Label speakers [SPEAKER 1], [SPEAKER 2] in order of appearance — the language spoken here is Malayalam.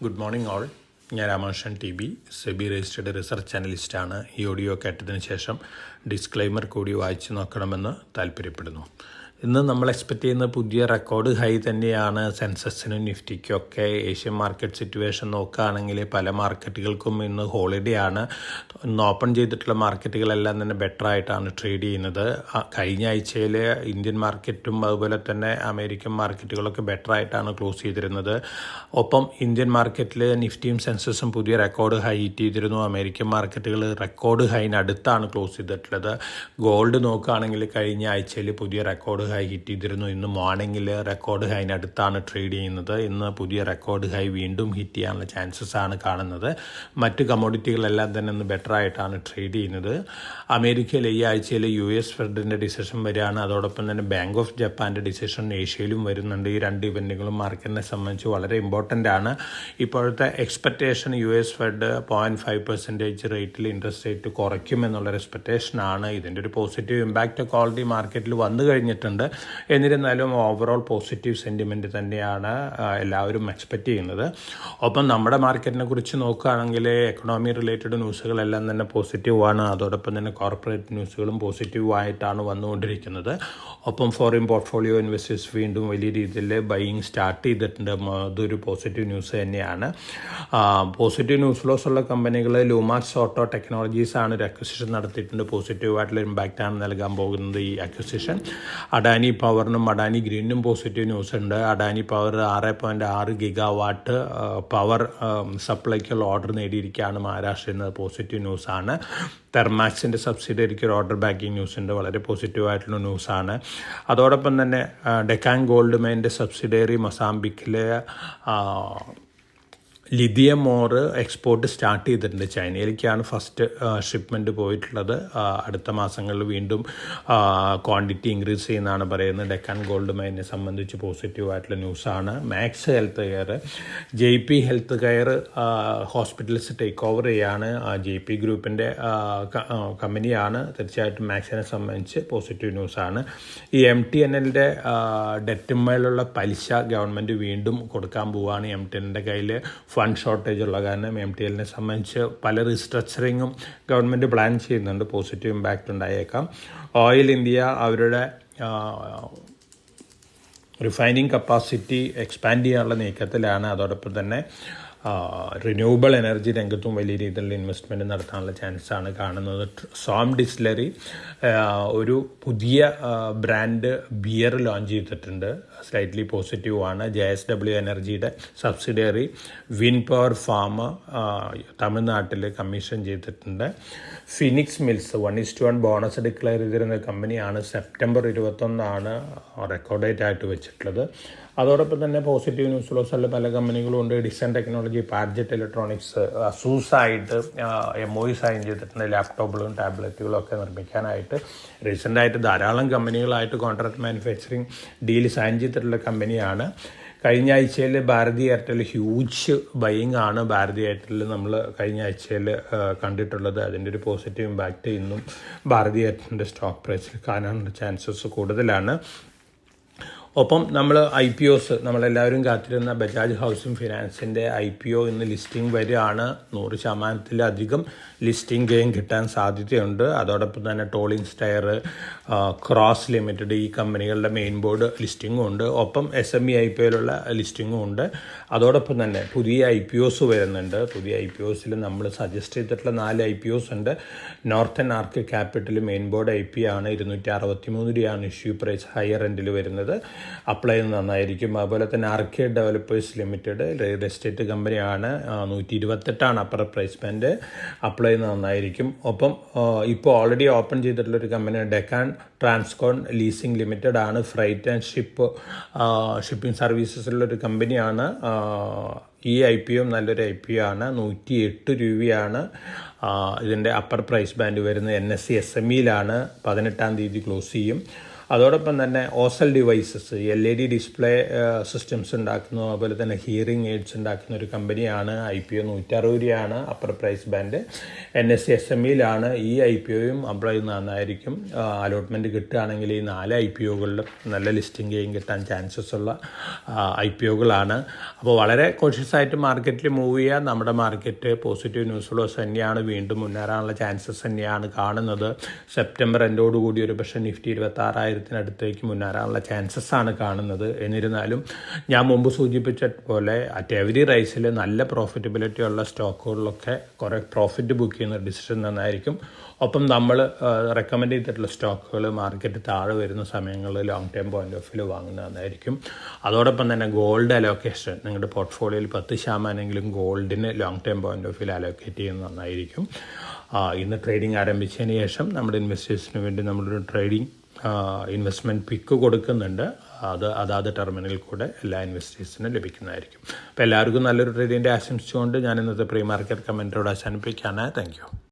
[SPEAKER 1] Good morning all. ഞാൻ Ramakrishnan TB, SEBI registered research അനലിസ്റ്റാണ്. ഈ ഓഡിയോ കേട്ടതിന് ശേഷം ഡിസ്ക്ലൈമർ കൂടി വായിച്ചു നോക്കണമെന്ന് താല്പര്യപ്പെടുന്നു. ഇന്ന് നമ്മൾ എക്സ്പെക്റ്റ് ചെയ്യുന്ന പുതിയ റെക്കോർഡ് ഹൈ തന്നെയാണ് സെൻസെക്സിനും നിഫ്റ്റിക്കും ഒക്കെ. ഏഷ്യൻ മാർക്കറ്റ് സിറ്റുവേഷൻ നോക്കുകയാണെങ്കിൽ പല മാർക്കറ്റുകൾക്കും ഇന്ന് ഹോളിഡേ ആണ്. ഇന്ന് ഓപ്പൺ ചെയ്തിട്ടുള്ള മാർക്കറ്റുകളെല്ലാം തന്നെ ബെറ്റർ ആയിട്ടാണ് ട്രേഡ് ചെയ്യുന്നത്. കഴിഞ്ഞ ആഴ്ചയിൽ ഇന്ത്യൻ മാർക്കറ്റും അതുപോലെ തന്നെ അമേരിക്കൻ മാർക്കറ്റുകളൊക്കെ ബെറ്റർ ആയിട്ടാണ് ക്ലോസ് ചെയ്തിരുന്നത്. ഒപ്പം ഇന്ത്യൻ മാർക്കറ്റിൽ നിഫ്റ്റിയും സെൻസസും പുതിയ റെക്കോർഡ് ഹൈ ഹിറ്റ് ചെയ്തിരുന്നു. അമേരിക്കൻ മാർക്കറ്റുകൾ റെക്കോർഡ് ഹൈനടുത്താണ് ക്ലോസ് ചെയ്തിട്ടുള്ളത്. ഗോൾഡ് നോക്കുകയാണെങ്കിൽ കഴിഞ്ഞ ആഴ്ചയിൽ പുതിയ റെക്കോർഡ് ഹൈ ഹിറ്റ് ചെയ്തിരുന്നു. ഇന്ന് മോർണിംഗിൽ റെക്കോർഡ് ഹൈനടുത്താണ് ട്രേഡ് ചെയ്യുന്നത്. ഇന്ന് പുതിയ റെക്കോർഡ് ഹൈ വീണ്ടും ഹിറ്റ് ചെയ്യാനുള്ള ചാൻസസ് ആണ് കാണുന്നത്. മറ്റ് കമ്മോഡിറ്റികളെല്ലാം തന്നെ ഇന്ന് ബെറ്റർ ആയിട്ടാണ് ട്രേഡ് ചെയ്യുന്നത്. അമേരിക്കയിൽ ഈ ആഴ്ചയിൽ US ഫെഡിൻ്റെ ഡിസിഷൻ വരികയാണ്. അതോടൊപ്പം തന്നെ ബാങ്ക് ഓഫ് ജപ്പാൻ്റെ ഡിസിഷൻ ഏഷ്യയിലും വരുന്നുണ്ട്. ഈ രണ്ട് ഇവൻറ്റുകളും മാർക്കറ്റിനെ സംബന്ധിച്ച് വളരെ ഇമ്പോർട്ടൻ്റ് ആണ്. ഇപ്പോഴത്തെ എക്സ്പെക്റ്റേഷൻ US ഫെഡ് 0.5% റേറ്റിൽ ഇൻട്രസ്റ്റ് റേറ്റ് കുറയ്ക്കുമെന്നുള്ളൊരു എക്സ്പെക്റ്റേഷനാണ്. ഇതിൻ്റെ ഒരു പോസിറ്റീവ് ഇമ്പാക്റ്റ് ഒക്കെ ഓൾറെഡി മാർക്കറ്റിൽ വന്നു കഴിഞ്ഞിട്ടുണ്ട്. എന്നിരുന്നാലും ഓവറോൾ പോസിറ്റീവ് സെൻറ്റിമെൻറ്റ് തന്നെയാണ് എല്ലാവരും എക്സ്പെക്റ്റ് ചെയ്യുന്നത്. ഒപ്പം നമ്മുടെ മാർക്കറ്റിനെ കുറിച്ച് നോക്കുകയാണെങ്കിൽ എക്കണോമി റിലേറ്റഡ് ന്യൂസുകളെല്ലാം തന്നെ പോസിറ്റീവാണ്. അതോടൊപ്പം തന്നെ കോർപ്പറേറ്റ് ന്യൂസുകളും പോസിറ്റീവായിട്ടാണ് വന്നുകൊണ്ടിരിക്കുന്നത്. ഒപ്പം ഫോറിൻ പോർട്ട്ഫോളിയോ ഇൻവെസ്റ്റേഴ്സ് വീണ്ടും വലിയ രീതിയിൽ ബൈയിങ് സ്റ്റാർട്ട് ചെയ്തിട്ടുണ്ട്. അതൊരു പോസിറ്റീവ് ന്യൂസ് തന്നെയാണ്. പോസിറ്റീവ് ന്യൂസ് ഫ്ലോസ് ഉള്ള കമ്പനികൾ ലൂമാക്സ് ഓട്ടോ ടെക്നോളജീസ് ആണ് ഒരു അക്വിസിഷൻ നടത്തിയിട്ടുണ്ട്. പോസിറ്റീവായിട്ടുള്ള ഇമ്പാക്റ്റാണ് നൽകാൻ പോകുന്നത് ഈ അക്വിസിഷൻ. അഡാനി പവറിനും അഡാനി ഗ്രീനും പോസിറ്റീവ് ന്യൂസ് ഉണ്ട്. അഡാനി പവർ 6.6 ഗിഗാവാട്ട് പവർ സപ്ലൈക്കുള്ള ഓർഡർ നേടിയിരിക്കുകയാണ് മഹാരാഷ്ട്രയിൽ നിന്ന്. പോസിറ്റീവ് ന്യൂസാണ്. തെർമാക്സിൻ്റെ സബ്സിഡിയറിക്ക് ഒരു ഓർഡർ ബാക്കിംഗ് ന്യൂസ് ഉണ്ട്. വളരെ പോസിറ്റീവായിട്ടുള്ള ന്യൂസാണ്. അതോടൊപ്പം തന്നെ ഡെക്കാൻ ഗോൾഡ് മൈൻ്റെ സബ്സിഡിയറി മൊസാംബിക്കിലെ ലിഥിയം ഓർ എക്സ്പോർട്ട് സ്റ്റാർട്ട് ചെയ്തിട്ടുണ്ട്. ചൈനയിലേക്കാണ് ഫസ്റ്റ് ഷിപ്മെൻറ്റ് പോയിട്ടുള്ളത്. അടുത്ത മാസങ്ങളിൽ വീണ്ടും ക്വാണ്ടിറ്റി ഇൻക്രീസ് ചെയ്യുന്നതാണ് പറയുന്നത്. ഡെക്കാൻ ഗോൾഡ് മൈനെ സംബന്ധിച്ച് പോസിറ്റീവായിട്ടുള്ള ന്യൂസാണ്. Max health care, JP health care hospitals take over ചെയ്യാണ്. JP ഗ്രൂപ്പിൻ്റെ കമ്പനിയാണ്. തീർച്ചയായിട്ടും മാക്സിനെ സംബന്ധിച്ച് പോസിറ്റീവ് ന്യൂസാണ്. ഈ MTNLൻ്റെ ഡെറ്റുമേലുള്ള പലിശ ഗവൺമെൻറ് വീണ്ടും കൊടുക്കാൻ പോവുകയാണ്. MTNLൻ്റെ കയ്യിൽ ഫണ്ട് ഷോർട്ടേജ് ഉള്ള കാരണം MTNLനെ സംബന്ധിച്ച് പല റീസ്ട്രക്ചറിങ്ങും ഗവൺമെൻറ് പ്ലാൻ ചെയ്യുന്നുണ്ട്. പോസിറ്റീവ് ഇമ്പാക്റ്റ് ഉണ്ടായേക്കാം. ഓയിൽ ഇന്ത്യ അവരുടെ റിഫൈനിങ് കപ്പാസിറ്റി എക്സ്പാൻഡ് ചെയ്യാനുള്ള നീക്കത്തിലാണ്. അതോടൊപ്പം തന്നെ റിന്യൂവബിൾ എനർജി രംഗത്തും വലിയ രീതിയിലുള്ള ഇൻവെസ്റ്റ്മെൻറ്റ് നടത്താനുള്ള ചാൻസാണ് കാണുന്നത്. സോം ഡിസ്റ്റിലറി ഒരു പുതിയ ബ്രാൻഡ് ബിയർ ലോഞ്ച് ചെയ്തിട്ടുണ്ട്. സ്ലൈറ്റ്ലി പോസിറ്റീവാണ്. JSW എനർജിയുടെ സബ്സിഡിയറി വിൻ പവർ ഫാം തമിഴ്നാട്ടിൽ കമ്മീഷൻ ചെയ്തിട്ടുണ്ട്. ഫിനിക്സ് മിൽസ് 1:1 ബോണസ് ഡിക്ലെയർ ചെയ്തിരുന്ന കമ്പനിയാണ്. സെപ്റ്റംബർ 21 റെക്കോർഡ് ഡേറ്റ് ആയിട്ട് വെച്ചിട്ടുള്ളത്. അതോടൊപ്പം തന്നെ പോസിറ്റീവ് ന്യൂസ് ഫ്ലോസുള്ള പല കമ്പനികളും ഉണ്ട്. ഡിസൈൻ ടെക്നോളജി, പാഡ്ജറ്റ് ഇലക്ട്രോണിക്സ് അസൂസായിട്ട് MOU സൈൻ ചെയ്തിട്ടുണ്ട്. ലാപ്ടോപ്പുകളും ടാബ്ലറ്റുകളും ഒക്കെ നിർമ്മിക്കാനായിട്ട് റീസെൻ്റായിട്ട് ധാരാളം കമ്പനികളായിട്ട് കോൺട്രാക്ട് മാനുഫാക്ചറിങ് ഡീൽ സൈൻ ചെയ്തിട്ടുള്ള കമ്പനിയാണ്. കഴിഞ്ഞ ആഴ്ചയിൽ ഭാരതി എയർടെൽ ഹ്യൂജ് ബൈയിങ് ആണ് ഭാരതി എയർടെൽ നമ്മൾ കഴിഞ്ഞ ആഴ്ചയിൽ കണ്ടിട്ടുള്ളത്. അതിൻ്റെ ഒരു പോസിറ്റീവ് ഇമ്പാക്റ്റ് ഇന്നും ഭാരതി എയർടെലിൻ്റെ സ്റ്റോക്ക് പ്രൈസിൽ കാണാനുള്ള ചാൻസസ് കൂടുതലാണ്. ഒപ്പം നമ്മൾ IPOs നമ്മളെല്ലാവരും കാത്തിരുന്ന ബജാജ് ഹൗസിംഗ് ഫിനാൻസിൻ്റെ IPO ഇന്ന് ലിസ്റ്റിംഗ് വരികയാണ്. 100%-ലധികം ലിസ്റ്റിംഗ് ഗെയിൻ കിട്ടാൻ സാധ്യതയുണ്ട്. അതോടൊപ്പം തന്നെ ടോളിംഗ് സ്റ്റയർ, ക്രോസ് ലിമിറ്റഡ് ഈ കമ്പനികളുടെ മെയിൻ ബോർഡ് ലിസ്റ്റിങ്ങും ഉണ്ട്. ഒപ്പം SME IPOയിലുള്ള ലിസ്റ്റിങ്ങും ഉണ്ട്. അതോടൊപ്പം തന്നെ പുതിയ IPOs വരുന്നുണ്ട്. പുതിയ IPOസിൽ നമ്മൾ സജസ്റ്റ് ചെയ്തിട്ടുള്ള 4 IPOs ഉണ്ട്. നോർത്തേൺ ആർക്ക് ക്യാപിറ്റൽ മെയിൻ ബോർഡ് IP ആണ്. 263 രൂപയാണ് ഇഷ്യൂ പ്രൈസ്. ഹയർ എൻഡിൽ വരുന്നത്. അപ്ലൈ നന്നായിരിക്കും. അതുപോലെ തന്നെ arcade developers limited real estate കമ്പനിയാണ്. 128 അപ്പർ പ്രൈസ് ബാൻഡ്. അപ്ലൈ നന്നായിരിക്കും. ഒപ്പം ഇപ്പോൾ ഓൾറെഡി ഓപ്പൺ ചെയ്തിട്ടുള്ളൊരു company Deccan Transcon leasing limited ആണ്. ഫ്രൈറ്റ് ആൻഡ് ഷിപ്പിംഗ് സർവീസസിലുള്ളൊരു കമ്പനിയാണ്. ഈ IPO നല്ലൊരു IPO ആണ്. 108 രൂപയാണ് ഇതിൻ്റെ അപ്പർ പ്രൈസ് ബാൻഡ് വരുന്നത്. NSE SMEയിലാണ്. 18 തീയതി ക്ലോസ് ചെയ്യും. അതോടൊപ്പം തന്നെ Osel devices LED display systems ഉണ്ടാക്കുന്നു, അതുപോലെ തന്നെ ഹിയറിംഗ് എയ്ഡ്സ് ഉണ്ടാക്കുന്ന ഒരു കമ്പനിയാണ്. IPO 160 രൂപയാണ് അപ്പർ പ്രൈസ് ബാൻഡ്. NSE SMEയിലാണ്. ഈ IPOയും അപ്ലൈ നന്നായിരിക്കും. അലോട്ട്മെൻറ്റ് കിട്ടുകയാണെങ്കിൽ ഈ 4 IPOകളിലും നല്ല ലിസ്റ്റിംഗ് ഗെയിം കിട്ടാൻ ചാൻസസ് ഉള്ള IPOകളാണ്. അപ്പോൾ വളരെ കോഷ്യസ് ആയിട്ട് മാർക്കറ്റിൽ മൂവ് ചെയ്യുക. നമ്മുടെ മാർക്കറ്റ് പോസിറ്റീവ് ന്യൂസ് ഫ്ലോസ് തന്നെയാണ്, വീണ്ടും മുന്നേറാനുള്ള ചാൻസസ് തന്നെയാണ് കാണുന്നത്. സെപ്റ്റംബർ എൻഡോടുകൂടി ഒരു പക്ഷേ നിഫ്റ്റി 26,000-അടുത്തേക്ക് മുന്നേറാനുള്ള ചാൻസസ് ആണ് കാണുന്നത്. എന്നിരുന്നാലും ഞാൻ മുമ്പ് സൂചിപ്പിച്ച പോലെ അറ്റ് എവരി റൈസിൽ നല്ല പ്രോഫിറ്റബിലിറ്റി ഉള്ള സ്റ്റോക്കുകളിലൊക്കെ കുറേ പ്രോഫിറ്റ് ബുക്ക് ചെയ്യുന്ന ഡിസിഷൻ നന്നായിരിക്കും. ഒപ്പം നമ്മൾ റെക്കമെൻഡ് ചെയ്തിട്ടുള്ള സ്റ്റോക്കുകൾ മാർക്കറ്റ് താഴെ വരുന്ന സമയങ്ങളിൽ long term point of view വാങ്ങുന്നത് നന്നായിരിക്കും. അതോടൊപ്പം തന്നെ ഗോൾഡ് അലോക്കേഷൻ, നിങ്ങളുടെ പോർട്ട്ഫോളിയോയിൽ 10% ഗോൾഡിന് long term point of view allocate ചെയ്യുന്നത് നന്നായിരിക്കും. ഇന്ന് ട്രേഡിംഗ് ആരംഭിച്ചതിന് ശേഷം നമ്മുടെ ഇൻവെസ്റ്റേഴ്സിന് വേണ്ടി നമ്മളൊരു ട്രേഡിംഗ് ഇൻവെസ്റ്റ്മെൻറ്റ് പിക്ക് കൊടുക്കുന്നുണ്ട്. അതാത് ടെർമിനലിൽ കൂടെ എല്ലാ ഇൻവെസ്റ്റേഴ്സിനും ലഭിക്കുന്നതായിരിക്കും. അപ്പോൾ എല്ലാവർക്കും നല്ലൊരു ട്രേഡിൻ്റെ ആശംസിച്ചുകൊണ്ട് ഞാൻ ഇന്നത്തെ പ്രീ മാർക്കറ്റ് കമൻറ്റോട് അവസാനിപ്പിക്കുകയാണ്. Thank you.